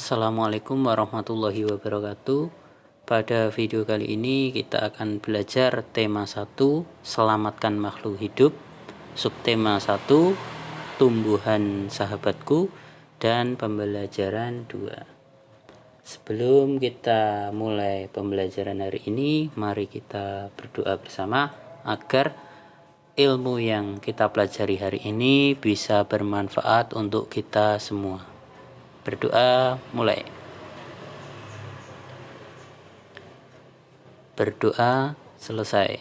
Assalamualaikum warahmatullahi wabarakatuh. Pada video kali ini kita akan belajar tema 1, selamatkan makhluk hidup, subtema 1, tumbuhan sahabatku, dan pembelajaran 2. Sebelum kita mulai pembelajaran hari ini, mari kita berdoa bersama agar ilmu yang kita pelajari hari ini bisa bermanfaat untuk kita semua. Berdoa mulai. Berdoa selesai.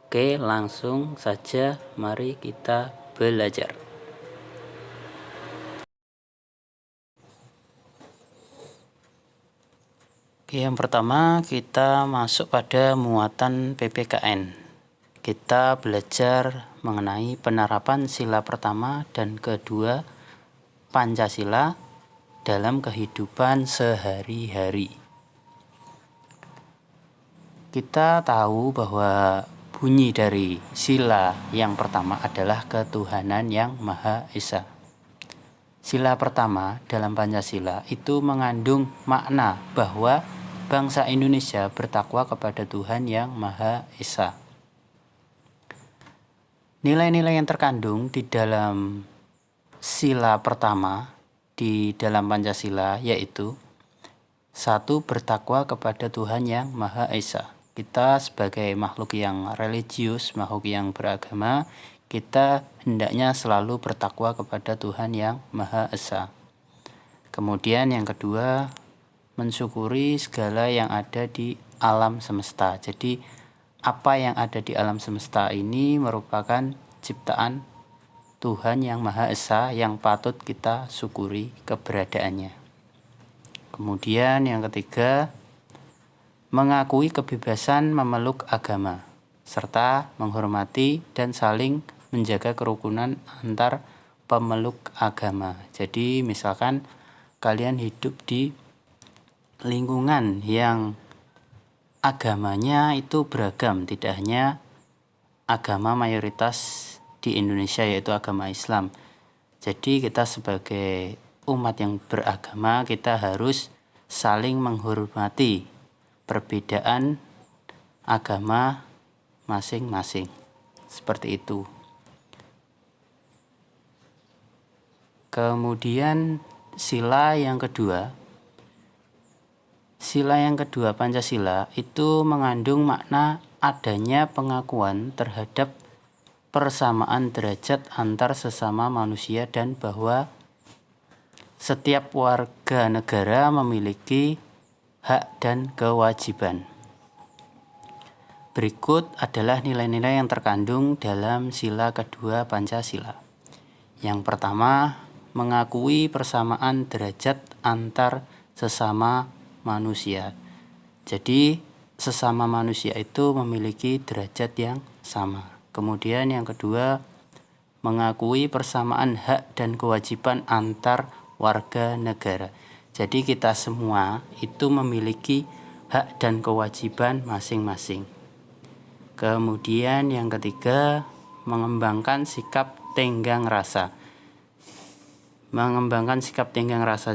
Oke, langsung saja mari kita belajar. Oke, yang pertama kita masuk pada muatan PPKN. Kita belajar mengenai penerapan sila pertama dan kedua Pancasila dalam kehidupan sehari-hari. Kita tahu bahwa bunyi dari sila yang pertama adalah ketuhanan yang Maha Esa. Sila pertama dalam Pancasila itu mengandung makna bahwa bangsa Indonesia bertakwa kepada Tuhan yang Maha Esa. Nilai-nilai yang terkandung di dalam sila pertama di dalam Pancasila yaitu 1. Bertakwa kepada Tuhan yang Maha Esa. Kita sebagai makhluk yang religius, makhluk yang beragama, kita hendaknya selalu bertakwa kepada Tuhan yang Maha Esa. Kemudian yang kedua, mensyukuri segala yang ada di alam semesta. Jadi apa yang ada di alam semesta ini merupakan ciptaan Tuhan yang Maha Esa yang patut kita syukuri keberadaannya. Kemudian yang ketiga, mengakui kebebasan memeluk agama, serta menghormati dan saling menjaga kerukunan antar pemeluk agama. Jadi misalkan kalian hidup di lingkungan yang agamanya itu beragam, tidak hanya agama mayoritas di Indonesia yaitu agama Islam. Jadi kita sebagai umat yang beragama, kita harus saling menghormati perbedaan agama masing-masing. Seperti itu. Kemudian sila yang kedua Pancasila itu mengandung makna adanya pengakuan terhadap persamaan derajat antar sesama manusia dan bahwa setiap warga negara memiliki hak dan kewajiban. Berikut adalah nilai-nilai yang terkandung dalam sila kedua Pancasila. Yang pertama, mengakui persamaan derajat antar sesama manusia. Jadi, sesama manusia itu memiliki derajat yang sama. Kemudian yang kedua, mengakui persamaan hak dan kewajiban antar warga negara. Jadi kita semua itu memiliki hak dan kewajiban masing-masing. Kemudian yang ketiga, mengembangkan sikap tenggang rasa.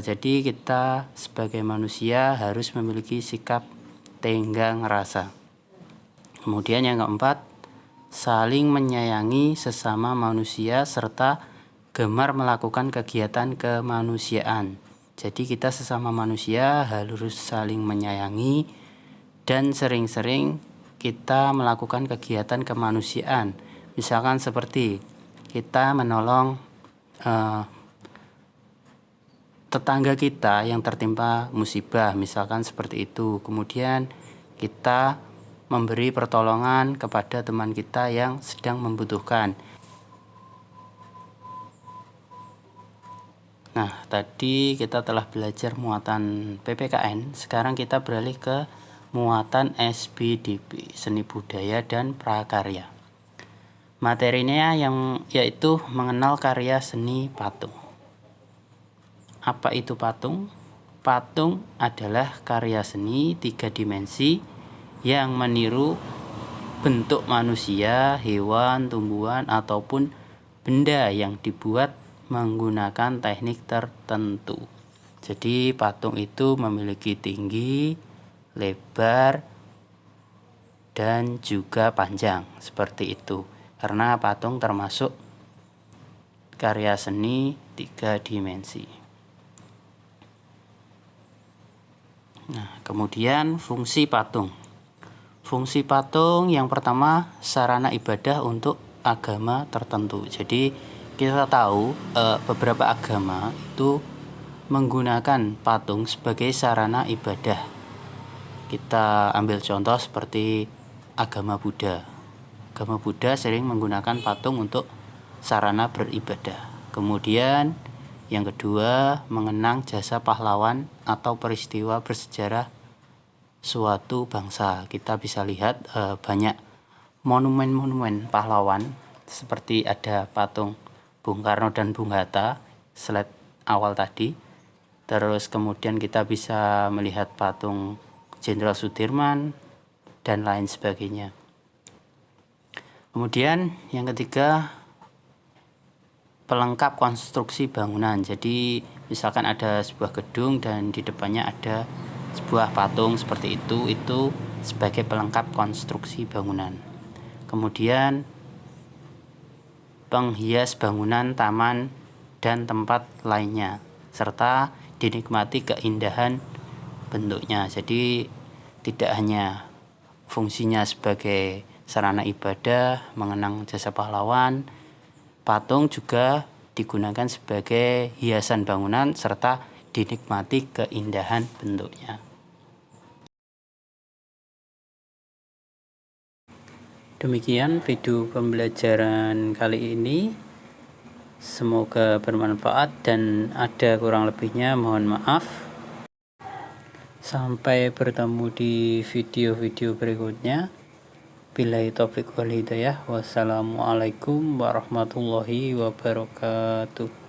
Jadi kita sebagai manusia harus memiliki sikap tenggang rasa. Kemudian yang keempat, saling menyayangi sesama manusia serta gemar melakukan kegiatan kemanusiaan. Jadi kita sesama manusia harus saling menyayangi dan sering-sering kita melakukan kegiatan kemanusiaan. Misalkan seperti kita menolong tetangga kita yang tertimpa musibah, misalkan seperti itu. Kemudian kita memberi pertolongan kepada teman kita yang sedang membutuhkan. Nah, tadi kita telah belajar muatan PPKN, sekarang kita beralih ke muatan SBDP, seni budaya dan prakarya. Materinya yaitu mengenal karya seni patung. Apa itu patung? Patung adalah karya seni 3 dimensi yang meniru bentuk manusia, hewan, tumbuhan, ataupun benda yang dibuat menggunakan teknik tertentu. Jadi patung itu memiliki tinggi, lebar, dan juga panjang, seperti itu. Karena patung termasuk karya seni 3 dimensi. Nah, kemudian fungsi patung. Fungsi patung yang pertama, sarana ibadah untuk agama tertentu. Jadi kita tahu beberapa agama itu menggunakan patung sebagai sarana ibadah. Kita ambil contoh seperti agama Buddha. Agama Buddha sering menggunakan patung untuk sarana beribadah. Kemudian yang kedua, mengenang jasa pahlawan atau peristiwa bersejarah suatu bangsa. Kita bisa lihat banyak monumen-monumen pahlawan, seperti ada patung Bung Karno dan Bung Hatta, slide awal tadi. Terus kemudian kita bisa melihat patung Jenderal Sudirman dan lain sebagainya. Kemudian yang ketiga, pelengkap konstruksi bangunan. Jadi misalkan ada sebuah gedung dan di depannya ada sebuah patung seperti itu sebagai pelengkap konstruksi bangunan. Kemudian penghias bangunan, taman, dan tempat lainnya, serta dinikmati keindahan bentuknya. Jadi tidak hanya fungsinya sebagai sarana ibadah, mengenang jasa pahlawan, patung juga digunakan sebagai hiasan bangunan serta dinikmati keindahan bentuknya. Demikian video pembelajaran kali ini. Semoga bermanfaat dan ada kurang lebihnya mohon maaf. Sampai bertemu di video-video berikutnya. Billahi taufiq wal hidayah. Wassalamualaikum warahmatullahi wabarakatuh.